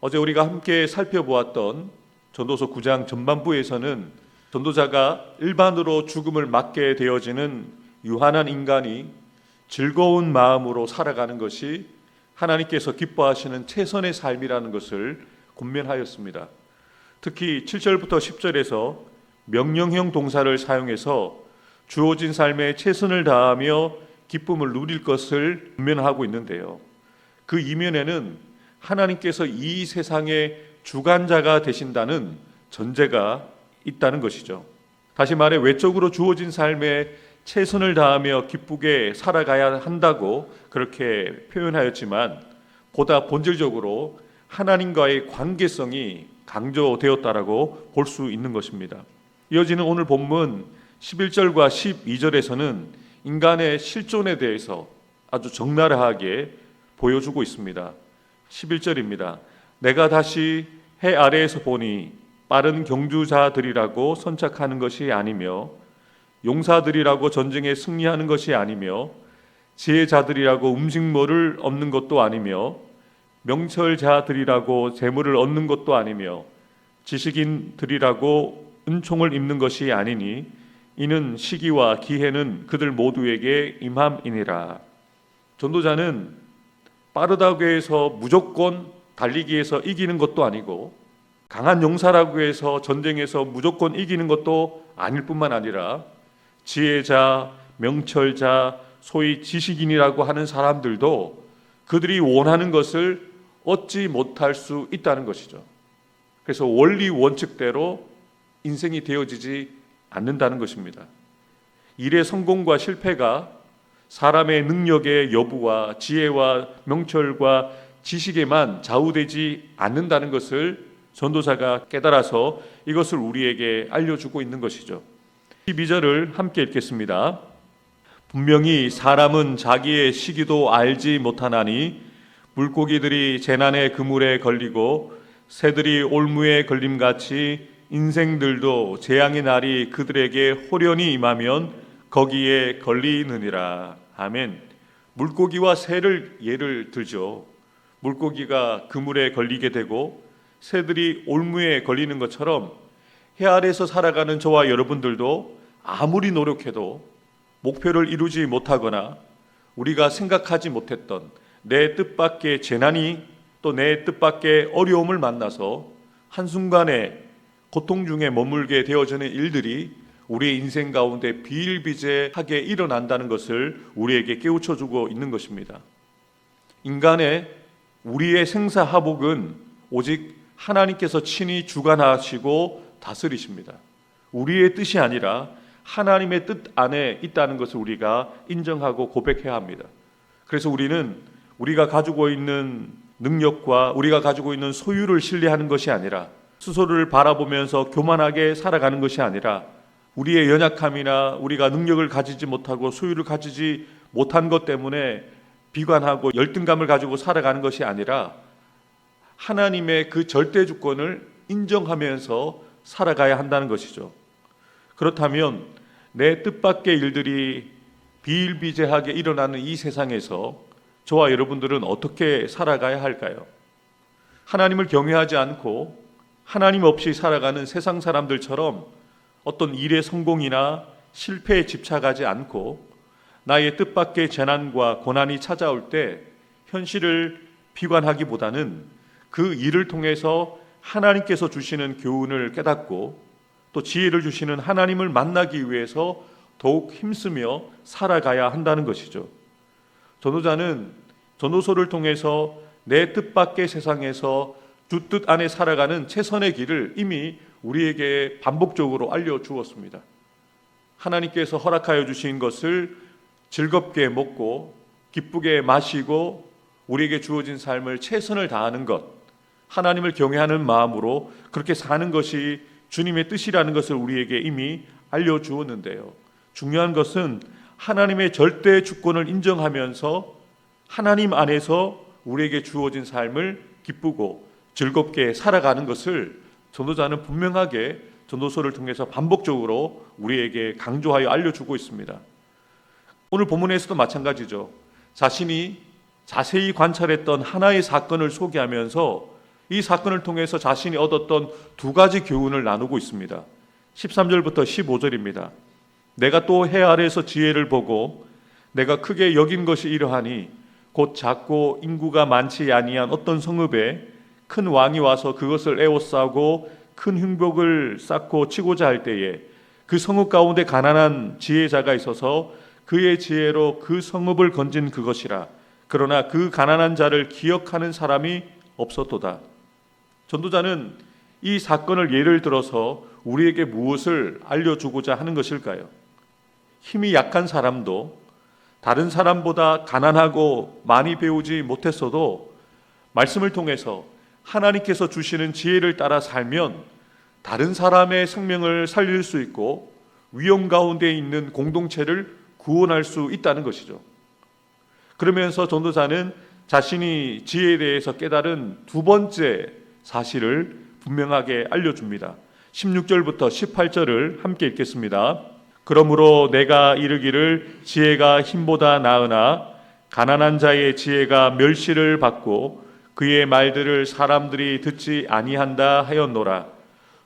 어제 우리가 함께 살펴보았던 전도서 9장 전반부에서는 전도자가 일반으로 죽음을 맞게 되어지는 유한한 인간이 즐거운 마음으로 살아가는 것이 하나님께서 기뻐하시는 최선의 삶이라는 것을 권면하였습니다. 특히 7절부터 10절에서 명령형 동사를 사용해서 주어진 삶에 최선을 다하며 기쁨을 누릴 것을 권면하고 있는데요. 그 이면에는 하나님께서 이 세상의 주관자가 되신다는 전제가 있다는 것이죠. 다시 말해 외적으로 주어진 삶에 최선을 다하며 기쁘게 살아가야 한다고 그렇게 표현하였지만 보다 본질적으로 하나님과의 관계성이 강조되었다라고 볼 수 있는 것입니다. 이어지는 오늘 본문 11절과 12절에서는 인간의 실존에 대해서 아주 적나라하게 보여주고 있습니다. 11절입니다. 내가 다시 해 아래에서 보니 빠른 경주자들이라고 선착하는 것이 아니며 용사들이라고 전쟁에 승리하는 것이 아니며 지혜자들이라고 음식물을 얻는 것도 아니며 명철자들이라고 재물을 얻는 것도 아니며 지식인들이라고 은총을 입는 것이 아니니 이는 시기와 기회는 그들 모두에게 임함이니라. 전도자는 빠르다고 해서 무조건 달리기에서 이기는 것도 아니고 강한 용사라고 해서 전쟁에서 무조건 이기는 것도 아닐 뿐만 아니라 지혜자, 명철자, 소위 지식인이라고 하는 사람들도 그들이 원하는 것을 얻지 못할 수 있다는 것이죠. 그래서 원리 원칙대로 인생이 되어지지 않는다는 것입니다. 일의 성공과 실패가 사람의 능력의 여부와 지혜와 명철과 지식에만 좌우되지 않는다는 것을 전도자가 깨달아서 이것을 우리에게 알려주고 있는 것이죠. 12절을 함께 읽겠습니다. 분명히 사람은 자기의 시기도 알지 못하나니 물고기들이 재난의 그물에 걸리고 새들이 올무에 걸림같이 인생들도 재앙의 날이 그들에게 호련히 임하면 거기에 걸리느니라. 아멘. 물고기와 새를 예를 들죠. 물고기가 그물에 걸리게 되고 새들이 올무에 걸리는 것처럼 해 아래에서 살아가는 저와 여러분들도 아무리 노력해도 목표를 이루지 못하거나 우리가 생각하지 못했던 내 뜻밖의 재난이 또 내 뜻밖의 어려움을 만나서 한순간에 고통 중에 머물게 되어지는 일들이 우리의 인생 가운데 비일비재하게 일어난다는 것을 우리에게 깨우쳐주고 있는 것입니다. 인간의 우리의 생사하복은 오직 하나님께서 친히 주관하시고 다스리십니다. 우리의 뜻이 아니라 하나님의 뜻 안에 있다는 것을 우리가 인정하고 고백해야 합니다. 그래서 우리는 우리가 가지고 있는 능력과 우리가 가지고 있는 소유를 신뢰하는 것이 아니라 스스로를 바라보면서 교만하게 살아가는 것이 아니라 우리의 연약함이나 우리가 능력을 가지지 못하고 소유를 가지지 못한 것 때문에 비관하고 열등감을 가지고 살아가는 것이 아니라 하나님의 그 절대 주권을 인정하면서 살아가야 한다는 것이죠. 그렇다면 내 뜻밖의 일들이 비일비재하게 일어나는 이 세상에서 저와 여러분들은 어떻게 살아가야 할까요? 하나님을 경외하지 않고 하나님 없이 살아가는 세상 사람들처럼 어떤 일의 성공이나 실패에 집착하지 않고 나의 뜻밖의 재난과 고난이 찾아올 때 현실을 비관하기보다는 그 일을 통해서 하나님께서 주시는 교훈을 깨닫고 또 지혜를 주시는 하나님을 만나기 위해서 더욱 힘쓰며 살아가야 한다는 것이죠. 전도자는 전도서를 통해서 내 뜻밖의 세상에서 주 뜻 안에 살아가는 최선의 길을 이미 우리에게 반복적으로 알려주었습니다. 하나님께서 허락하여 주신 것을 즐겁게 먹고 기쁘게 마시고 우리에게 주어진 삶을 최선을 다하는 것, 하나님을 경외하는 마음으로 그렇게 사는 것이 주님의 뜻이라는 것을 우리에게 이미 알려주었는데요. 중요한 것은 하나님의 절대 주권을 인정하면서 하나님 안에서 우리에게 주어진 삶을 기쁘고 즐겁게 살아가는 것을 전도자는 분명하게 전도서를 통해서 반복적으로 우리에게 강조하여 알려주고 있습니다. 오늘 본문에서도 마찬가지죠. 자신이 자세히 관찰했던 하나의 사건을 소개하면서 이 사건을 통해서 자신이 얻었던 두 가지 교훈을 나누고 있습니다. 13절부터 15절입니다. 내가 또 해 아래에서 지혜를 보고 내가 크게 여긴 것이 이러하니 곧 작고 인구가 많지 아니한 어떤 성읍에 큰 왕이 와서 그것을 에워싸고 큰 흉벽을 쌓고 치고자 할 때에 그 성읍 가운데 가난한 지혜자가 있어서 그의 지혜로 그 성읍을 건진 그것이라. 그러나 그 가난한 자를 기억하는 사람이 없었도다. 전도자는 이 사건을 예를 들어서 우리에게 무엇을 알려주고자 하는 것일까요? 힘이 약한 사람도 다른 사람보다 가난하고 많이 배우지 못했어도 말씀을 통해서 하나님께서 주시는 지혜를 따라 살면 다른 사람의 생명을 살릴 수 있고 위험 가운데 있는 공동체를 구원할 수 있다는 것이죠. 그러면서 전도자는 자신이 지혜에 대해서 깨달은 두 번째 사실을 분명하게 알려줍니다. 16절부터 18절을 함께 읽겠습니다. 그러므로 내가 이르기를 지혜가 힘보다 나으나 가난한 자의 지혜가 멸시를 받고 그의 말들을 사람들이 듣지 아니한다 하였노라.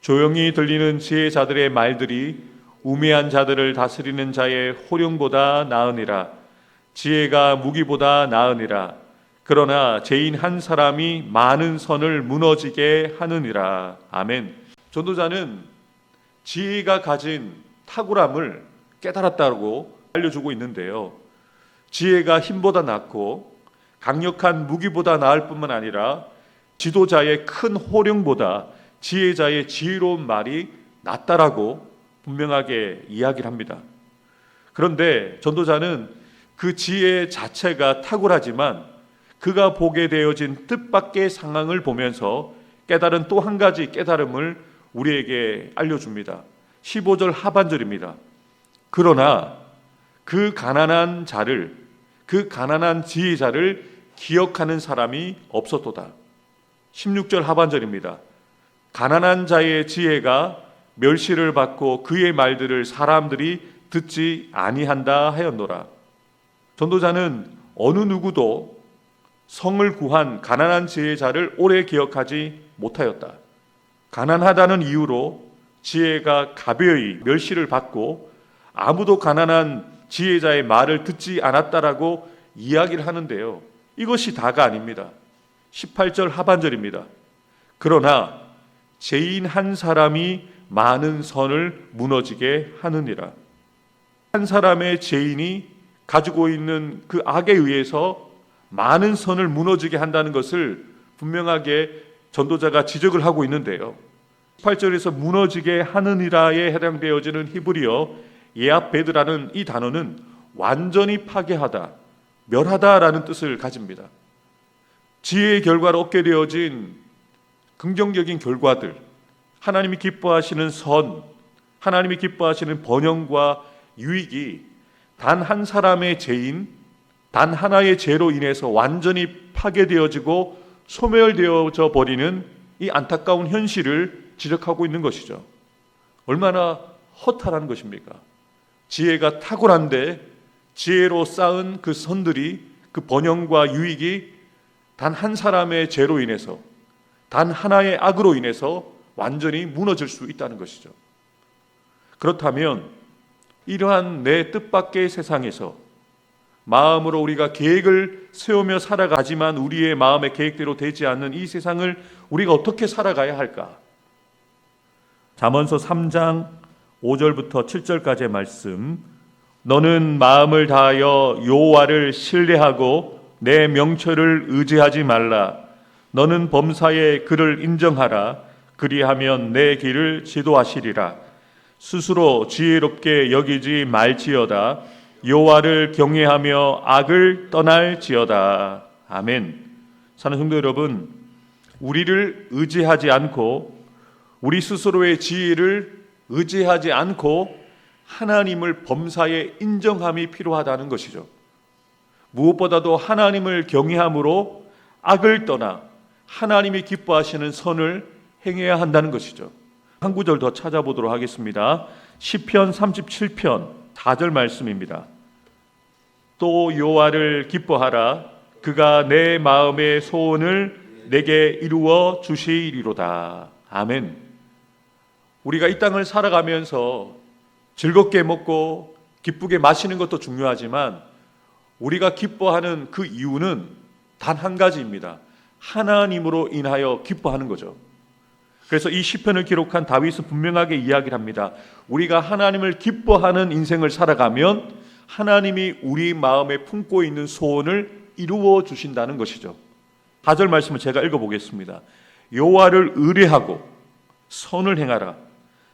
조용히 들리는 지혜자들의 말들이 우매한 자들을 다스리는 자의 호령보다 나으니라. 지혜가 무기보다 나으니라. 그러나 죄인 한 사람이 많은 선을 무너지게 하느니라. 아멘. 전도자는 지혜가 가진 탁월함을 깨달았다고 알려주고 있는데요. 지혜가 힘보다 낫고 강력한 무기보다 나을 뿐만 아니라 지도자의 큰 호령보다 지혜자의 지혜로운 말이 낫다라고 분명하게 이야기를 합니다. 그런데 전도자는 그 지혜 자체가 탁월하지만 그가 보게 되어진 뜻밖의 상황을 보면서 깨달은 또 한 가지 깨달음을 우리에게 알려줍니다. 15절 하반절입니다. 그러나 그 가난한 자를, 그 가난한 지혜자를 기억하는 사람이 없었도다. 16절 하반절입니다. 가난한 자의 지혜가 멸시를 받고 그의 말들을 사람들이 듣지 아니한다 하였노라. 전도자는 어느 누구도 성을 구한 가난한 지혜자를 오래 기억하지 못하였다. 가난하다는 이유로 지혜가 가벼이 멸시를 받고 아무도 가난한 지혜자의 말을 듣지 않았다라고 이야기를 하는데요. 이것이 다가 아닙니다. 18절 하반절입니다. 그러나 죄인 한 사람이 많은 선을 무너지게 하느니라. 한 사람의 죄인이 가지고 있는 그 악에 의해서 많은 선을 무너지게 한다는 것을 분명하게 전도자가 지적을 하고 있는데요. 18절에서 무너지게 하느니라에 해당되어지는 히브리어 예압베드라는 이 단어는 완전히 파괴하다, 멸하다라는 뜻을 가집니다. 지혜의 결과로 얻게 되어진 긍정적인 결과들, 하나님이 기뻐하시는 선, 하나님이 기뻐하시는 번영과 유익이 단 한 사람의 죄인, 단 하나의 죄로 인해서 완전히 파괴되어지고 소멸되어져 버리는 이 안타까운 현실을 지적하고 있는 것이죠. 얼마나 허탈한 것입니까? 지혜가 탁월한데 지혜로 쌓은 그 선들이, 그 번영과 유익이 단 한 사람의 죄로 인해서, 단 하나의 악으로 인해서 완전히 무너질 수 있다는 것이죠. 그렇다면 이러한 내 뜻밖의 세상에서 마음으로 우리가 계획을 세우며 살아가지만 우리의 마음의 계획대로 되지 않는 이 세상을 우리가 어떻게 살아가야 할까? 잠언서 3장 5절부터 7절까지의 말씀. 너는 마음을 다하여 여호와를 신뢰하고 내 명철을 의지하지 말라. 너는 범사에 그를 인정하라. 그리하면 내 길을 지도하시리라. 스스로 지혜롭게 여기지 말지어다. 여호와를 경외하며 악을 떠날지어다. 아멘. 사는 성도 여러분, 우리를 의지하지 않고 우리 스스로의 지혜를 의지하지 않고 하나님을 범사에 인정함이 필요하다는 것이죠. 무엇보다도 하나님을 경외함으로 악을 떠나 하나님이 기뻐하시는 선을 행해야 한다는 것이죠. 한 구절 더 찾아보도록 하겠습니다. 시편 37편 4절 말씀입니다. 또 여호와를 기뻐하라. 그가 내 마음의 소원을 내게 이루어 주시리로다. 아멘. 우리가 이 땅을 살아가면서 즐겁게 먹고 기쁘게 마시는 것도 중요하지만 우리가 기뻐하는 그 이유는 단 한 가지입니다. 하나님으로 인하여 기뻐하는 거죠. 그래서 이 시편을 기록한 다윗은 분명하게 이야기를 합니다. 우리가 하나님을 기뻐하는 인생을 살아가면 하나님이 우리 마음에 품고 있는 소원을 이루어 주신다는 것이죠. 4절 말씀을 제가 읽어보겠습니다. 여호와를 의뢰하고 선을 행하라.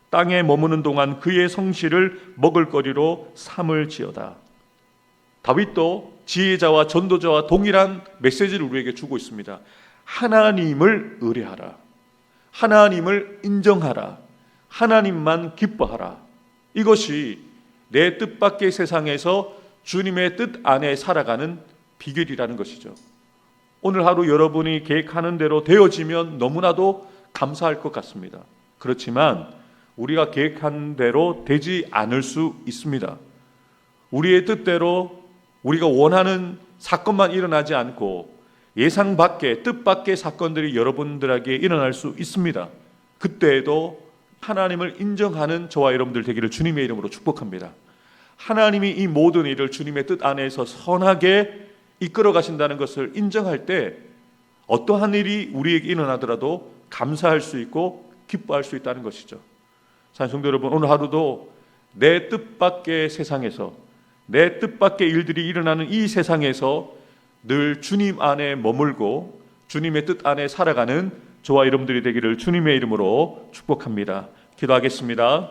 땅에 머무는 동안 그의 성실을 먹을거리로 삼을지어다. 다윗도 지혜자와 전도자와 동일한 메시지를 우리에게 주고 있습니다. 하나님을 의뢰하라. 하나님을 인정하라. 하나님만 기뻐하라. 이것이 내 뜻밖의 세상에서 주님의 뜻 안에 살아가는 비결이라는 것이죠. 오늘 하루 여러분이 계획하는 대로 되어지면 너무나도 감사할 것 같습니다. 그렇지만 우리가 계획한 대로 되지 않을 수 있습니다. 우리의 뜻대로 우리가 원하는 사건만 일어나지 않고 예상 밖의 뜻 밖의 사건들이 여러분들에게 일어날 수 있습니다. 그때에도 하나님을 인정하는 저와 여러분들 되기를 주님의 이름으로 축복합니다. 하나님이 이 모든 일을 주님의 뜻 안에서 선하게 이끌어 가신다는 것을 인정할 때 어떠한 일이 우리에게 일어나더라도 감사할 수 있고 기뻐할 수 있다는 것이죠. 성도 여러분, 오늘 하루도 내 뜻밖의 세상에서 내 뜻밖의 일들이 일어나는 이 세상에서 늘 주님 안에 머물고 주님의 뜻 안에 살아가는 저와 여러분들이 되기를 주님의 이름으로 축복합니다. 기도하겠습니다.